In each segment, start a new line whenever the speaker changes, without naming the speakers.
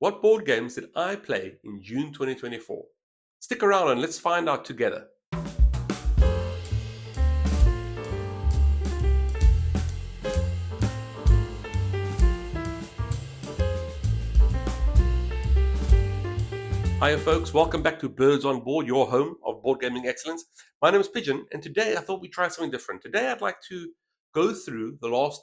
What board games did I play in June 2024? Stick around and let's find out together. Hiya, folks. Welcome back to Birds on Board, your home of board gaming excellence. My name is Pigeon, and today I thought we'd try something different. Today, I'd like to go through the last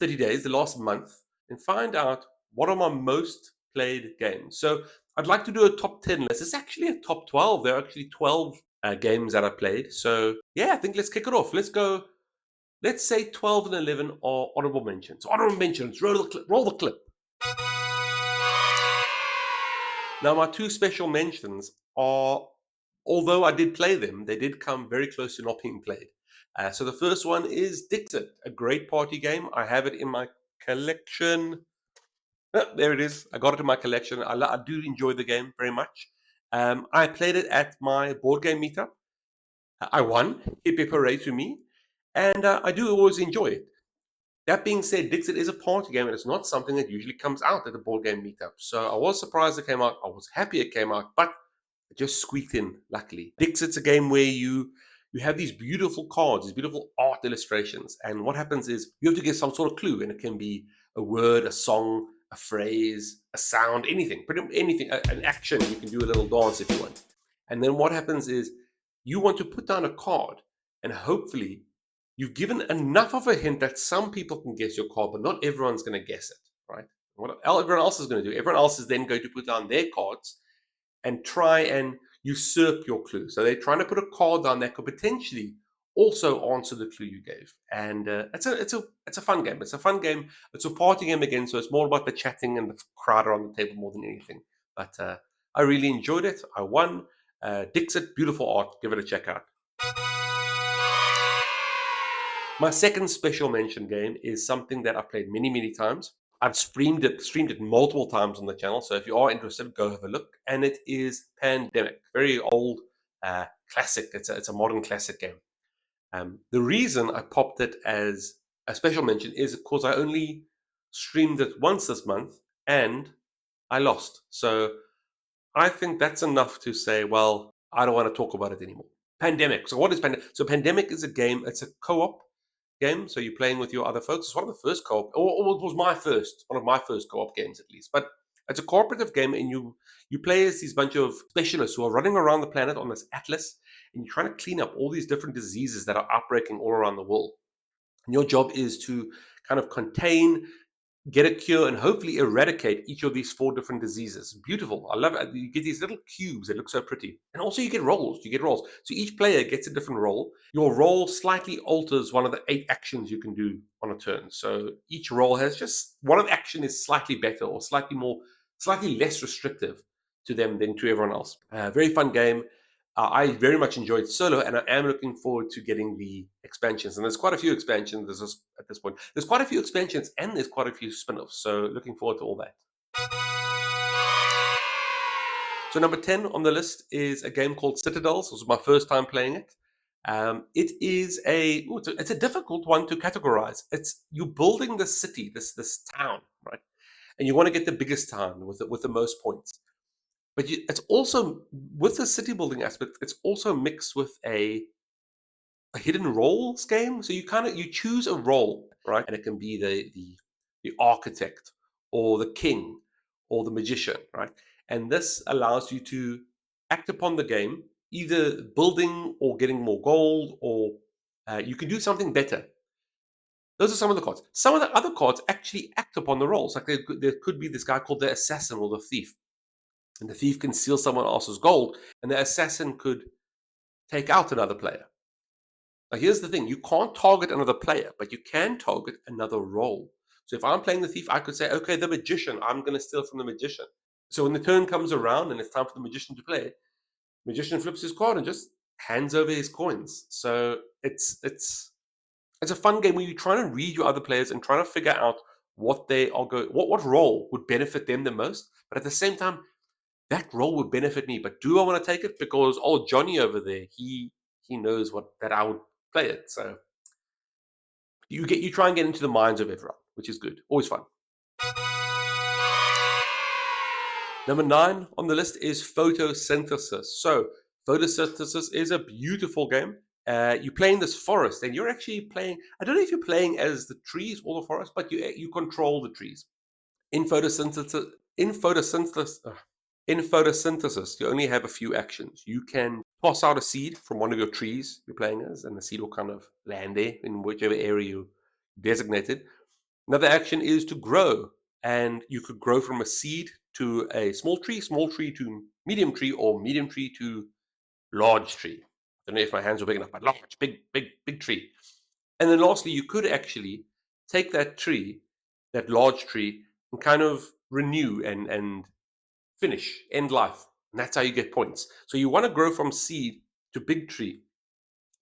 30 days, the last month, and find out what are my most played games. So, I'd like to do a top 10 list. It's actually a top 12. There are actually 12 games that I played. So, yeah, I think let's kick it off. Let's go. Let's say 12 and 11 are honorable mentions. Honorable mentions. Roll the clip. Roll the clip. Now, my two special mentions are, although I did play them, they did come very close to not being played. So the first one is Dixit, a great party game. I have it in my collection. There it is. I got it in my collection. I do enjoy the game very much. I played it at my board game meetup. I won. Hip hip hooray to me. And I do always enjoy it. That being said, Dixit is a party game and it's not something that usually comes out at a board game meetup. So I was surprised it came out. I was happy it came out, but it just squeaked in, luckily. Dixit's a game where you have these beautiful cards, these beautiful art illustrations. And what happens is you have to get some sort of clue, and it can be a word, a song, a phrase, a sound, anything, pretty anything, an action. You can do a little dance if you want. And then what happens is you want to put down a card, and hopefully you've given enough of a hint that some people can guess your card, but not everyone's going to guess it, right? What everyone else is going to do, everyone else is then going to put down their cards and try and usurp your clue. So they're trying to put a card down that could potentially also answer the clue you gave. And it's a fun game. It's a fun game. It's a party game again, so it's more about the chatting and the crowd around the table more than anything. But I really enjoyed it. I won. Dixit, beautiful art. Give it a check out. My second special mention game is something that I've played many, many times. I've streamed it multiple times on the channel. So if you are interested, go have a look. And it is Pandemic, very old classic. It's a modern classic game. The reason I popped it as a special mention is because I only streamed it once this month and I lost. So I think that's enough to say, well, I don't want to talk about it anymore. Pandemic. So what is Pandemic? So Pandemic is a game. It's a co-op game. So you're playing with your other folks. It's one of the first co-op, or it was one of my first co-op games at least. But it's a cooperative game, and you play as these bunch of specialists who are running around the planet on this atlas, and you're trying to clean up all these different diseases that are outbreaking all around the world. And your job is to kind of contain, get a cure, and hopefully eradicate each of these four different diseases. Beautiful. I love it. You get these little cubes that look so pretty. And also you get roles. So each player gets a different role. Your role slightly alters one of the 8 actions you can do on a turn. So each role has just one of the action is slightly better or slightly less restrictive to them than to everyone else. Very fun game. I very much enjoyed solo, and I am looking forward to getting the expansions. And there's quite a few expansions at this point. There's quite a few expansions, and there's quite a few spin-offs. So looking forward to all that. So number 10 on the list is a game called Citadels. This was my first time playing it. It is it's a difficult one to categorize. It's you building the city, this town, right? And you want to get the biggest town with the most points. But it's also with the city building aspect. It's also mixed with a hidden roles game. So you choose a role, right? And it can be the architect or the king or the magician, right? And this allows you to act upon the game, either building or getting more gold, or you can do something better. Those are some of the cards. Some of the other cards actually act upon the roles. Like there could be this guy called the assassin or the thief. And the thief can steal someone else's gold, and the assassin could take out another player. Now, here's the thing. You can't target another player, but you can target another role. So if I'm playing the thief, I could say, okay, the magician, I'm going to steal from the magician. So when the turn comes around and it's time for the magician to play, magician flips his card and just hands over his coins. So it's a fun game where you're trying to read your other players and trying to figure out what they are going, what role would benefit them the most. But at the same time, that role would benefit me. But do I want to take it? Because old Johnny over there, he knows that I would play it. So you try and get into the minds of everyone, which is good. Always fun. Number 9 on the list is photosynthesis. So, photosynthesis is a beautiful game. You play in this forest, and you're actually playing. I don't know if you're playing as the trees or the forest, but you control the trees. In photosynthesis, in photosynthesis, ugh, in photosynthesis, you only have a few actions. You can toss out a seed from one of your trees you're playing as, and the seed will kind of land there in whichever area you designated. Another action is to grow, and you could grow from a seed to a small tree to medium tree, or medium tree to large tree. I don't know if my hands are big enough, but large, big tree. And then lastly, you could actually take that tree, that large tree, and kind of renew and finish, end life. And that's how you get points. So you want to grow from seed to big tree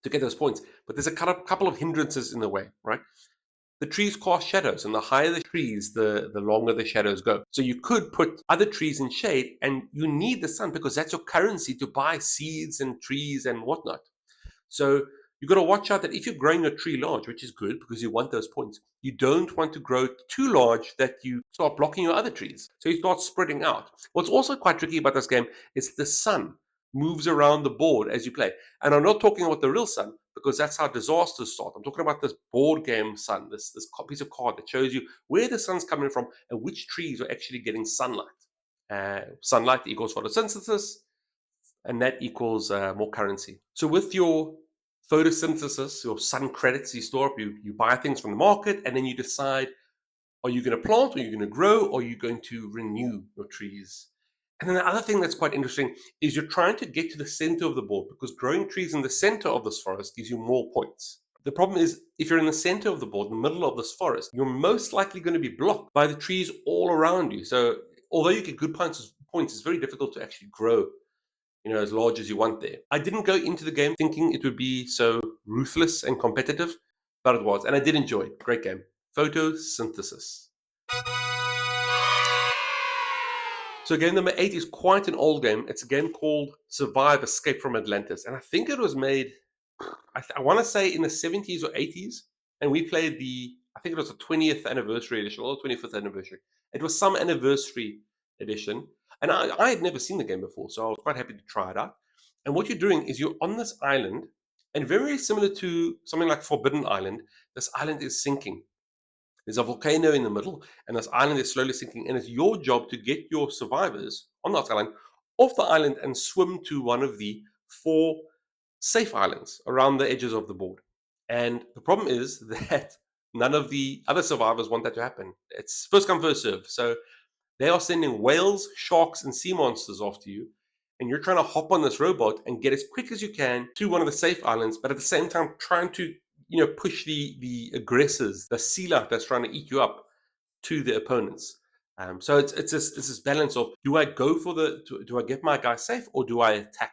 to get those points. But there's a couple of hindrances in the way, right? The trees cast shadows, and the higher the trees, the longer the shadows go. So you could put other trees in shade, and you need the sun because that's your currency to buy seeds and trees and whatnot. So you've got to watch out that if you're growing a tree large, which is good because you want those points, you don't want to grow too large that you start blocking your other trees. So you start spreading out. What's also quite tricky about this game is the sun moves around the board as you play. And I'm not talking about the real sun because that's how disasters start. I'm talking about this board game sun, this piece of card that shows you where the sun's coming from and which trees are actually getting sunlight. Sunlight equals photosynthesis, and that equals more currency. So with your photosynthesis, your sun credits you store up, you buy things from the market, and then you decide, are you going to plant, are you going to grow, or are you going to renew your trees? And then the other thing that's quite interesting is you're trying to get to the center of the board because growing trees in the center of this forest gives you more points. The problem is, if you're in the center of the board, in the middle of this forest, you're most likely going to be blocked by the trees all around you. So although you get good points, it's very difficult to actually grow, as large as you want there. I didn't go into the game thinking it would be so ruthless and competitive, but it was, and I did enjoy it. Great game. Photosynthesis. So game number 8 is quite an old game. It's a game called Survive Escape from Atlantis, and I think it was made, I want to say in the 70s or 80s, and we played I think it was the 20th anniversary edition or 25th anniversary. It was some anniversary edition, and I had never seen the game before, so I was quite happy to try it out. And what you're doing is you're on this island, and very similar to something like Forbidden Island, this island is sinking. There's a volcano in the middle, and this island is slowly sinking. And it's your job to get your survivors on that island off the island and swim to one of the 4 safe islands around the edges of the board. And the problem is that none of the other survivors want that to happen. It's first come, first serve. So they are sending whales, sharks, and sea monsters after you. And you're trying to hop on this rowboat and get as quick as you can to one of the safe islands, but at the same time trying to, push the aggressors, the sea life that's trying to eat you up, to the opponents. So it's this balance of, do I go for do I get my guy safe, or do I attack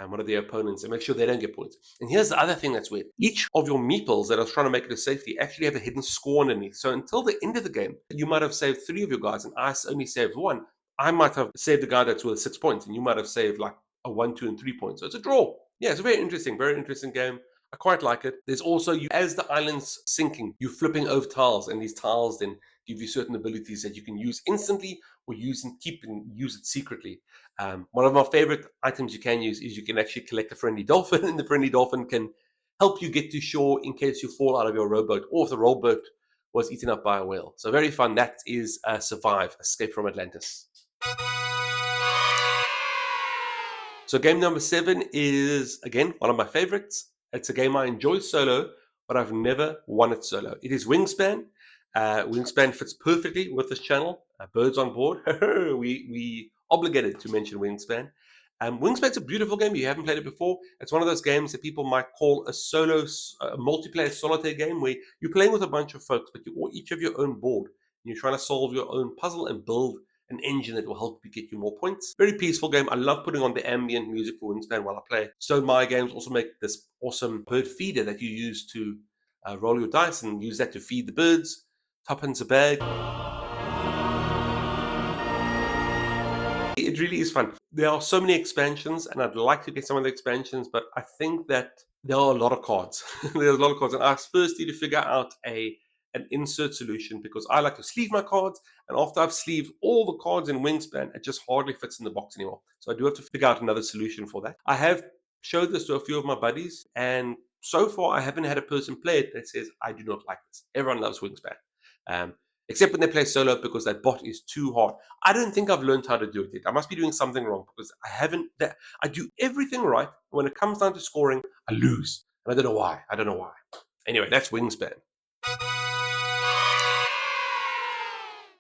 one of the opponents and make sure they don't get points? And here's the other thing that's weird. Each of your meeples that are trying to make it to safety actually have a hidden score underneath. So until the end of the game, you might have saved 3 of your guys and I only saved 1. I might have saved the guy that's worth 6 points and you might have saved like a 1, 2, and 3 points. So it's a draw. Yeah, it's a very interesting game. I quite like it. There's also, as the island's sinking, you're flipping over tiles, and these tiles then give you certain abilities that you can use instantly or use and keep and use it secretly. One of my favorite items you can use is you can actually collect a friendly dolphin, and the friendly dolphin can help you get to shore in case you fall out of your rowboat, or if the rowboat was eaten up by a whale. So very fun. That is Survive, Escape from Atlantis. So game number 7 is, again, one of my favorites. It's a game I enjoy solo, but I've never won it solo. It is Wingspan. Wingspan fits perfectly with this channel. Birds on board. we obligated to mention Wingspan. Wingspan's a beautiful game. You haven't played it before. It's one of those games that people might call a multiplayer solitaire game, where you're playing with a bunch of folks, but you each have your own board. And you're trying to solve your own puzzle and build an engine that will help you get you more points. Very peaceful game. I love putting on the ambient music for Wingspan while I play. Stone My Games also make this awesome bird feeder that you use to roll your dice and use that to feed the birds. Tuppence a bag. It really is fun. There are so many expansions, and I'd like to get some of the expansions, but I think that there are a lot of cards. There's a lot of cards, and I first need to figure out a an insert solution because I like to sleeve my cards, and after I've sleeved all the cards in Wingspan, it just hardly fits in the box anymore. So I do have to figure out another solution for that. I have showed this to a few of my buddies, and so far I haven't had a person play it that says, I do not like this. Everyone loves Wingspan. Um, Except when they play solo because that bot is too hard. I don't think I've learned how to do it yet. I must be doing something wrong because I haven't. I do everything right. When it comes down to scoring, I lose. And I don't know why. I don't know why. Anyway, that's Wingspan.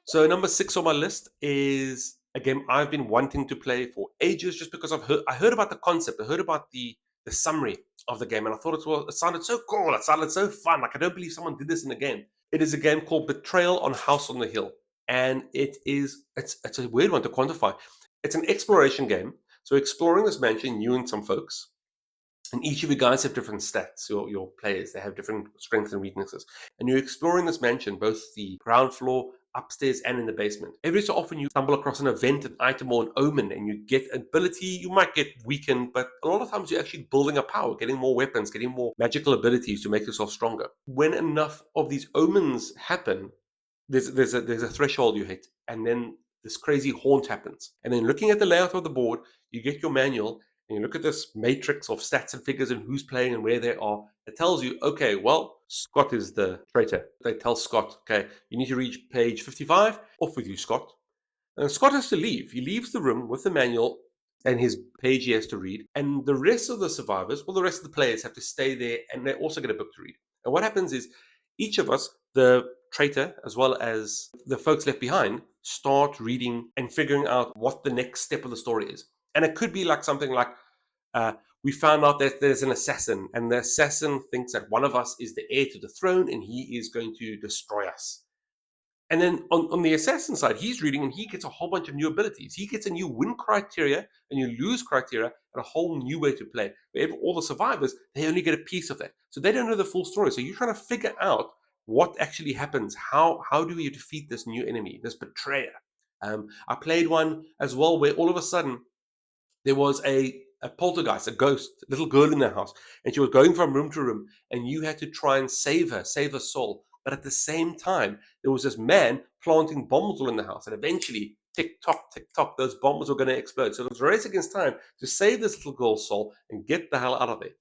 So number 6 on my list is a game I've been wanting to play for ages, just because I heard about the concept. I heard about the summary of the game, and I thought it sounded so cool. It sounded so fun. Like, I don't believe someone did this in a game. It is a game called Betrayal on House on the Hill, and it's a weird one to quantify. It's an exploration game. So exploring this mansion, you and some folks, and each of you guys have different stats. Your players, they have different strengths and weaknesses, and you're exploring this mansion, both the ground floor, upstairs, and in the basement. Every so often you stumble across an event, an item, or an omen, and you get ability. You might get weakened, but a lot of times you're actually building a power, getting more weapons, getting more magical abilities to make yourself stronger. When enough of these omens happen, there's a threshold you hit, and then this crazy haunt happens. And then looking at the layout of the board, you get your manual, and you look at this matrix of stats and figures and who's playing and where they are. It tells you, okay, well, Scott is the traitor. They tell Scott, okay, you need to reach page 55. Off with you, Scott. And Scott has to leave. He leaves the room with the manual and his page he has to read. And the rest of the survivors, well, the rest of the players have to stay there, and they also get a book to read. And what happens is each of us, the traitor as well as the folks left behind, start reading and figuring out what the next step of the story is. And it could be like something like, we found out that there's an assassin, and the assassin thinks that one of us is the heir to the throne, and he is going to destroy us. And then on the assassin side, he's reading and he gets a whole bunch of new abilities. He gets a new win criteria and you lose criteria and a whole new way to play. Where all the survivors, they only get a piece of that. So they don't know the full story. So you're trying to figure out what actually happens. How do you defeat this new enemy, this betrayer? I played one as well where all of a sudden there was a poltergeist, a ghost, little girl in the house, and she was going from room to room, and you had to try and save her soul. But at the same time, there was this man planting bombs all in the house, and eventually, tick tock, those bombs were going to explode. So it was a race against time to save this little girl's soul and get the hell out of there.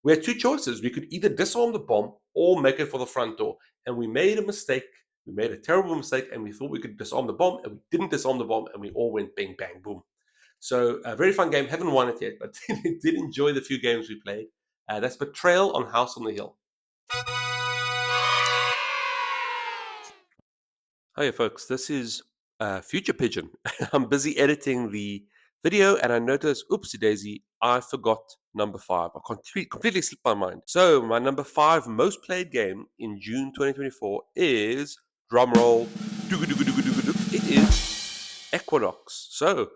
We had two choices. We could either disarm the bomb or make it for the front door. And we made a mistake. We made a terrible mistake, and we thought we could disarm the bomb, and we didn't disarm the bomb, and we all went bang, bang, boom. So a very fun game. Haven't won it yet, but did enjoy the few games we played. That's Betrayal on House on the Hill. Hiya, folks. This is Future Pigeon. I'm busy editing the video, and I noticed, oopsie daisy, I forgot number 5. I completely slipped my mind. So my number 5 most played game in June 2024 is, drumroll, it is Equinox. So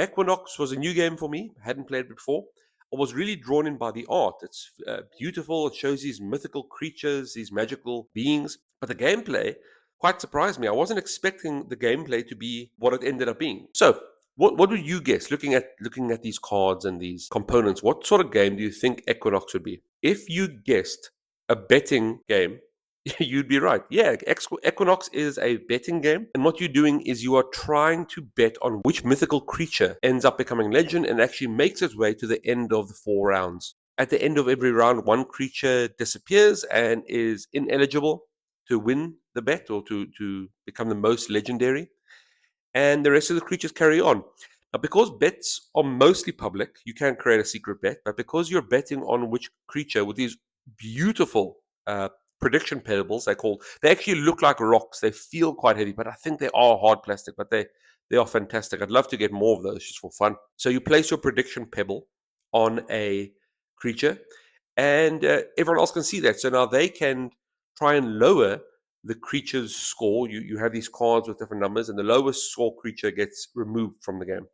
Equinox was a new game for me. I hadn't played it before. I was really drawn in by the art. It's beautiful. It shows these mythical creatures, these magical beings. But the gameplay quite surprised me. I wasn't expecting the gameplay to be what it ended up being. So, what would you guess, looking at these cards and these components, what sort of game do you think Equinox would be? If you guessed a betting game, you'd be right. Yeah, Equinox is a betting game. And what you're doing is you are trying to bet on which mythical creature ends up becoming legend and actually makes its way to the end of the 4 rounds. At the end of every round, one creature disappears and is ineligible to win the bet or to become the most legendary. And the rest of the creatures carry on. Now, because bets are mostly public, you can create a secret bet. But because you're betting on which creature with these beautiful prediction pebbles, they actually look like rocks. They feel quite heavy, but I think they are hard plastic, but they are fantastic. I'd love to get more of those just for fun. So you place your prediction pebble on a creature, and everyone else can see that. So now they can try and lower the creature's score. You have these cards with different numbers, and the lowest score creature gets removed from the game.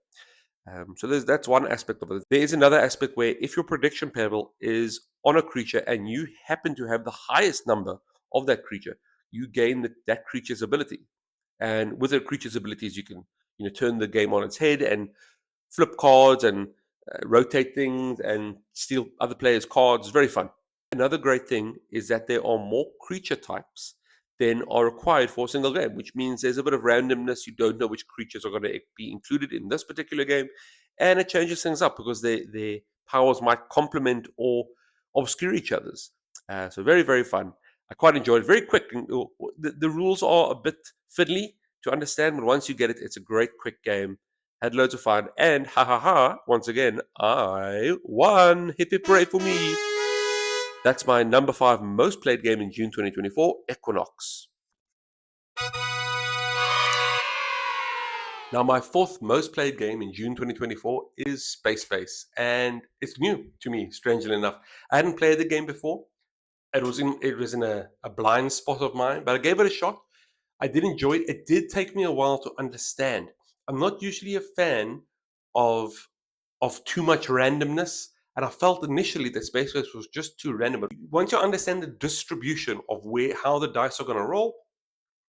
So that's one aspect of it. There is another aspect where if your prediction pebble is on a creature and you happen to have the highest number of that creature, you gain that creature's ability. And with the creature's abilities, you can turn the game on its head and flip cards and rotate things and steal other players' cards. It's very fun. Another great thing is that there are more creature types then are required for a single game, which means there's a bit of randomness. You don't know which creatures are going to be included in this particular game, and it changes things up because their powers might complement or obscure each other's. So very, very fun. I quite enjoyed it. Very quick. The rules are a bit fiddly to understand, but once you get it, it's a great quick game. Had loads of fun, and ha ha ha! Once again, I won. Hip hip hooray for me! That's my number 5 most played game in June 2024, Equinox. Now, my 4th most played game in June 2024 is Space Base, and it's new to me, strangely enough. I hadn't played the game before. It was in a blind spot of mine, but I gave it a shot. I did enjoy it. It did take me a while to understand. I'm not usually a fan of too much randomness, and I felt initially that Space Race was just too random. But once you understand the distribution of how the dice are going to roll,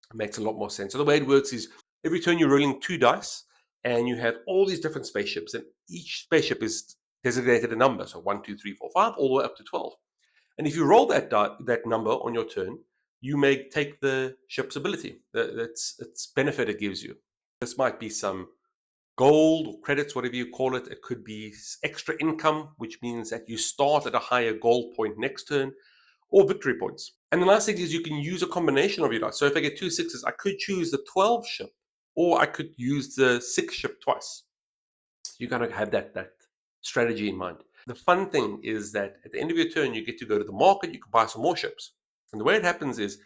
it makes a lot more sense. So the way it works is every turn you're rolling 2 dice, and you have all these different spaceships, and each spaceship is designated a number. So 1, 2, 3, 4, 5, all the way up to 12. And if you roll that number on your turn, you may take the ship's ability, its benefit it gives you. This might be some gold or credits, whatever you call it. It could be extra income, which means that you start at a higher gold point next turn, or victory points. And the last thing is you can use a combination of your dice. So if I get 2 6s, I could choose the 12 ship, or I could use the 6 ship twice. You kind of have that strategy in mind. The fun thing is that at the end of your turn, you get to go to the market, you can buy some more ships. And the way it happens is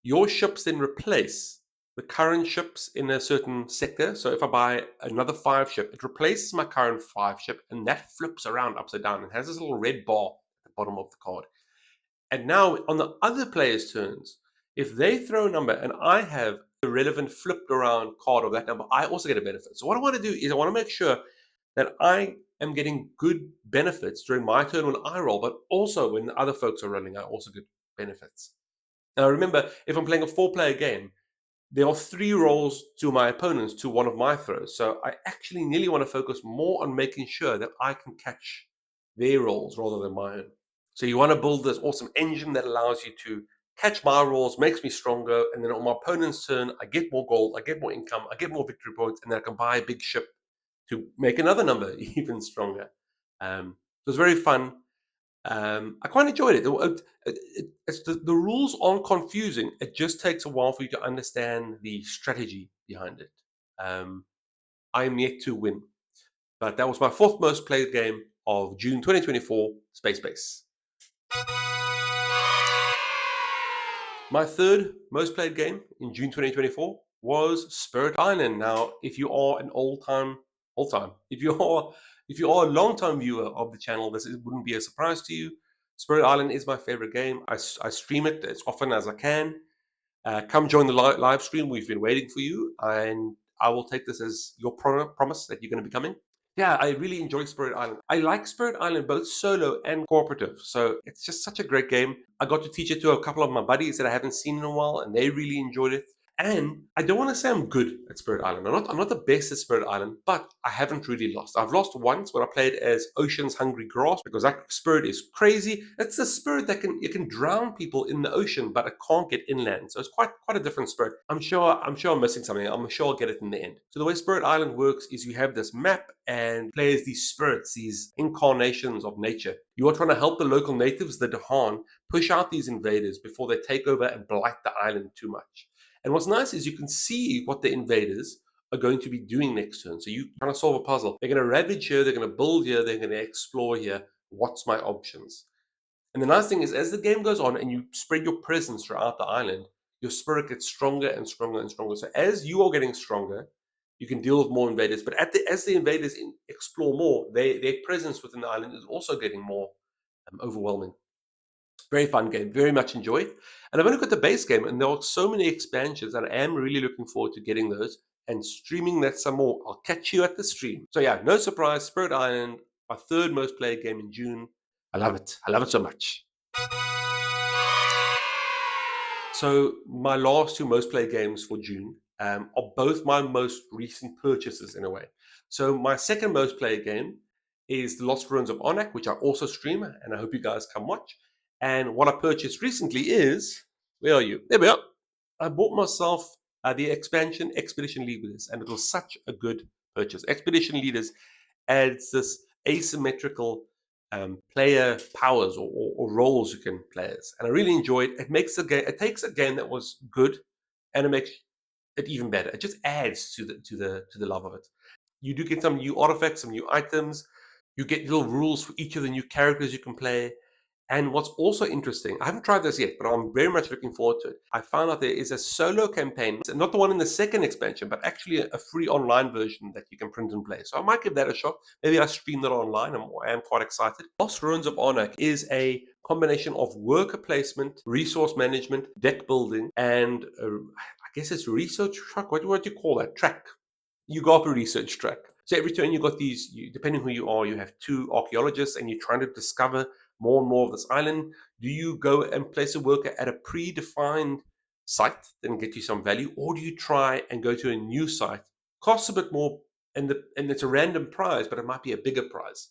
your ships then replace the current ships in a certain sector. So if I buy another 5 ship, it replaces my current 5 ship, and that flips around upside down and has this little red bar at the bottom of the card. And now on the other player's turns, if they throw a number and I have the relevant flipped around card of that number, I also get a benefit. So what I want to do is I want to make sure that I am getting good benefits during my turn when I roll, but also when the other folks are rolling, I also get benefits. Now remember, if I'm playing a 4-player game, there are 3 rolls to my opponents to one of my throws. So I actually nearly want to focus more on making sure that I can catch their rolls rather than my own. So you want to build this awesome engine that allows you to catch my rolls, makes me stronger, and then on my opponent's turn, I get more gold, I get more income, I get more victory points, and then I can buy a big ship to make another number even stronger. So it's very fun. I quite enjoyed it. It's the rules aren't confusing. It just takes a while for you to understand the strategy behind it. I'm yet to win, but that was my 4th most played game of June 2024, Space Base. My 3rd most played game in June 2024 was Spirit Island. Now, if you are an if you are a long-time viewer of the channel, this wouldn't be a surprise to you. Spirit Island is my favorite game. I stream it as often as I can. Come join the live stream. We've been waiting for you, and I will take this as your promise that you're going to be coming. Yeah, I really enjoy Spirit Island. I like Spirit Island both solo and cooperative. So it's just such a great game. I got to teach it to a couple of my buddies that I haven't seen in a while, and they really enjoyed it. And I don't want to say I'm good at Spirit Island. I'm not the best at Spirit Island, but I haven't really lost. I've lost once when I played as Ocean's Hungry Grass because that spirit is crazy. It's the spirit that can drown people in the ocean, but it can't get inland. So it's quite a different spirit. I'm sure I'm missing something. I'm sure I'll get it in the end. So the way Spirit Island works is you have this map and play as these spirits, these incarnations of nature. You are trying to help the local natives, the Dahan, push out these invaders before they take over and blight the island too much. And what's nice is you can see what the invaders are going to be doing next turn. So you kind of solve a puzzle. They're going to ravage here, they're going to build here, they're going to explore here. What's my options? And the nice thing is, as the game goes on and you spread your presence throughout the island, your spirit gets stronger and stronger and stronger. So as you are getting stronger, you can deal with more invaders. But as the invaders explore more, their presence within the island is also getting more overwhelming. Very fun game, very much enjoyed. And I've only got the base game, and there are so many expansions that I am really looking forward to getting those and streaming that some more. I'll catch you at the stream. So yeah, no surprise, Spirit Island, my 3rd most played game in June. I love it. I love it so much. So my last 2 most played games for June are both my most recent purchases in a way. So my 2nd most played game is The Lost Ruins of Onak, which I also stream, and I hope you guys come watch. And what I purchased recently is, where are you? There we are. I bought myself the expansion Expedition Leaders, and it was such a good purchase. Expedition Leaders adds this asymmetrical player powers or roles you can play as, and I really enjoy it. It makes the game. It takes a game that was good, and it makes it even better. It just adds to the love of it. You do get some new artifacts, some new items. You get little rules for each of the new characters you can play. And what's also interesting, I haven't tried this yet, but I'm very much looking forward to it. I found out there is a solo campaign, not the one in the second expansion, but actually a free online version that you can print and play. So I might give that a shot. Maybe I stream that online. I am quite excited. Lost Ruins of Arnak is a combination of worker placement, resource management, deck building, and I guess it's research track. What do you call that? Track. You go up a research track. So every turn you got these, depending who you are, you have two archaeologists and you're trying to discover more and more of this island. Do you go and place a worker at a predefined site, then get you some value, or do you try and go to a new site? Costs a bit more, and it's a random prize, but it might be a bigger prize.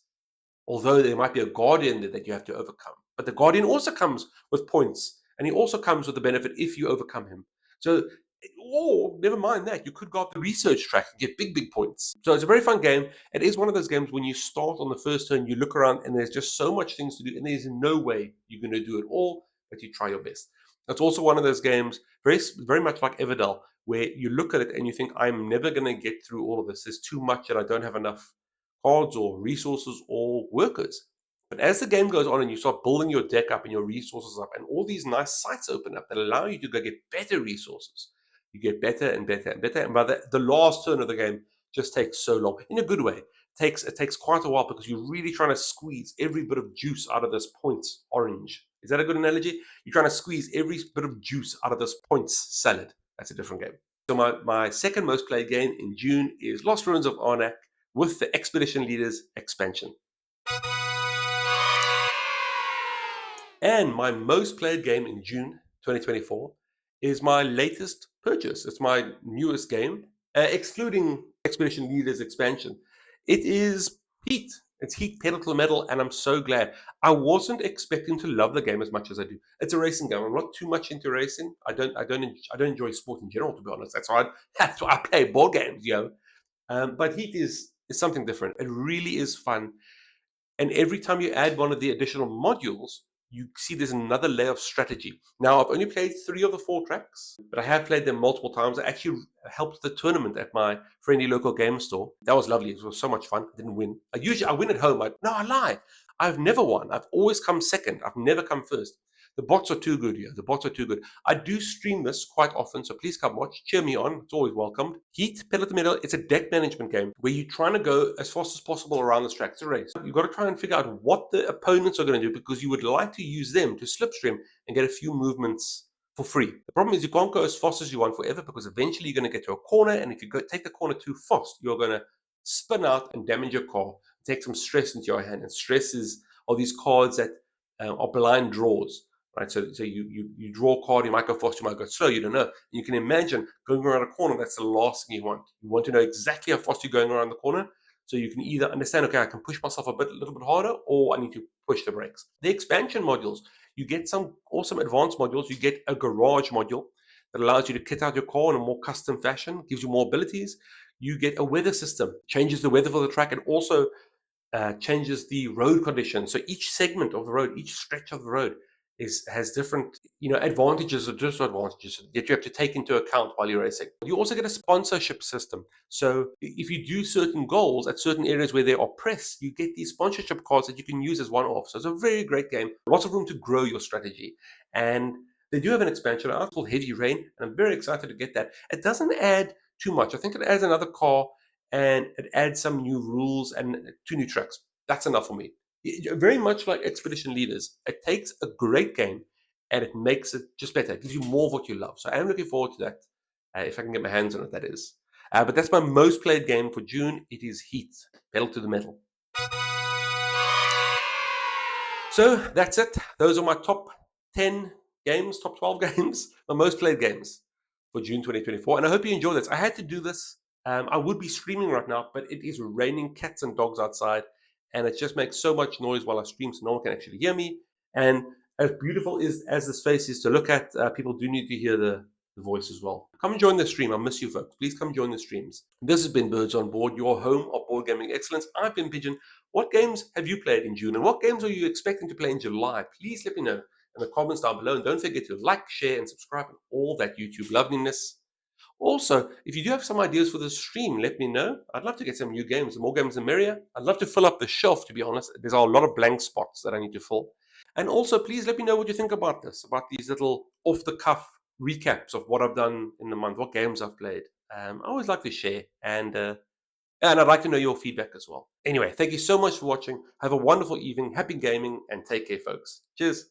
Although there might be a guardian that you have to overcome. But the guardian also comes with points, and he also comes with the benefit if you overcome him. So, or never mind that, you could go up the research track and get big points. So it's a very fun game. It is one of those games when you start on the first turn, you look around and there's just so much things to do, and there's no way you're going to do it all, but you try your best. It's also one of those games, very much like Everdell, where you look at it and you think, I'm never going to get through all of this. There's too much and I don't have enough cards or resources or workers. But as the game goes on and you start building your deck up and your resources up, and all these nice sites open up that allow you to go get better resources, you get better and better and better. And by the last turn of the game just takes so long, in a good way. It takes quite a while because you're really trying to squeeze every bit of juice out of this points orange. Is that a good analogy? You're trying to squeeze every bit of juice out of this points salad. That's a different game. So my second most played game in June is Lost Ruins of Arnak with the Expedition Leaders expansion. And my most played game in June 2024 is my latest purchase. It's my newest game, excluding Expedition Leaders expansion. It is Heat. It's Heat Pedal to the Metal, and I'm so glad. I wasn't expecting to love the game as much as I do. It's a racing game. I'm not too much into racing. I don't enjoy sport in general, to be honest. That's why I play board games, But Heat is something different. It really is fun. And every time you add one of the additional modules, you see there's another layer of strategy. Now, I've only played 3 of the 4 tracks, but I have played them multiple times. I actually helped the tournament at my friendly local game store. That was lovely. It was so much fun. I didn't win. I win at home. I lie. I've never won. I've always come second. I've never come first. The bots are too good here. The bots are too good. I do stream this quite often, so please come watch. Cheer me on. It's always welcomed. Heat, Pedal to the Metal, it's a deck management game where you're trying to go as fast as possible around this track. It's a race. You've got to try and figure out what the opponents are going to do because you would like to use them to slipstream and get a few movements for free. The problem is you can't go as fast as you want forever because eventually you're going to get to a corner, and if you take the corner too fast, you're going to spin out and damage your car, take some stress into your hand. And stress is all these cards that are blind draws. Right, so you draw a card, you might go fast, you might go slow, you don't know. You can imagine going around a corner, that's the last thing you want. You want to know exactly how fast you're going around the corner, so you can either understand, okay, I can push myself a little bit harder, or I need to push the brakes. The expansion modules, you get some awesome advanced modules. You get a garage module that allows you to kit out your car in a more custom fashion, gives you more abilities. You get a weather system, changes the weather for the track, and also changes the road conditions. So each segment of the road, each stretch of the road has different, advantages or disadvantages that you have to take into account while you're racing. You also get a sponsorship system. So if you do certain goals at certain areas where there are press, you get these sponsorship cards that you can use as one-off. So it's a very great game. Lots of room to grow your strategy. And they do have an expansion out called Heavy Rain, and I'm very excited to get that. It doesn't add too much. I think it adds another car, and it adds some new rules and 2 new tracks. That's enough for me. Very much like Expedition Leaders, it takes a great game and it makes it just better. It gives you more of what you love. So I am looking forward to that, if I can get my hands on it, that is. But that's my most played game for June. It is Heat, Pedal to the Metal. So that's it. Those are my top 10 games, top 12 games, my most played games for June 2024. And I hope you enjoyed this. I had to do this. I would be streaming right now, but it is raining cats and dogs outside, and it just makes so much noise while I stream, so no one can actually hear me. And as beautiful as this face is to look at, people do need to hear the the voice as well. Come and join the stream. I miss you, folks. Please come join the streams. This has been Birds on Board, your home of board gaming excellence. I've been Pigeon. What games have you played in June, and what games are you expecting to play in July? Please let me know in the comments down below. And don't forget to like, share, and subscribe, and all that YouTube loveliness. Also, if you do have some ideas for the stream, let me know. I'd love to get some new games. The more games, the merrier. I'd love to fill up the shelf, to be honest. There's a lot of blank spots that I need to fill. And also, please let me know what you think about this, about these little off-the-cuff recaps of what I've done in the month, what games I've played. I always like to share, and I'd like to know your feedback as well. Anyway, thank you so much for watching. Have a wonderful evening, happy gaming, and take care, folks. Cheers.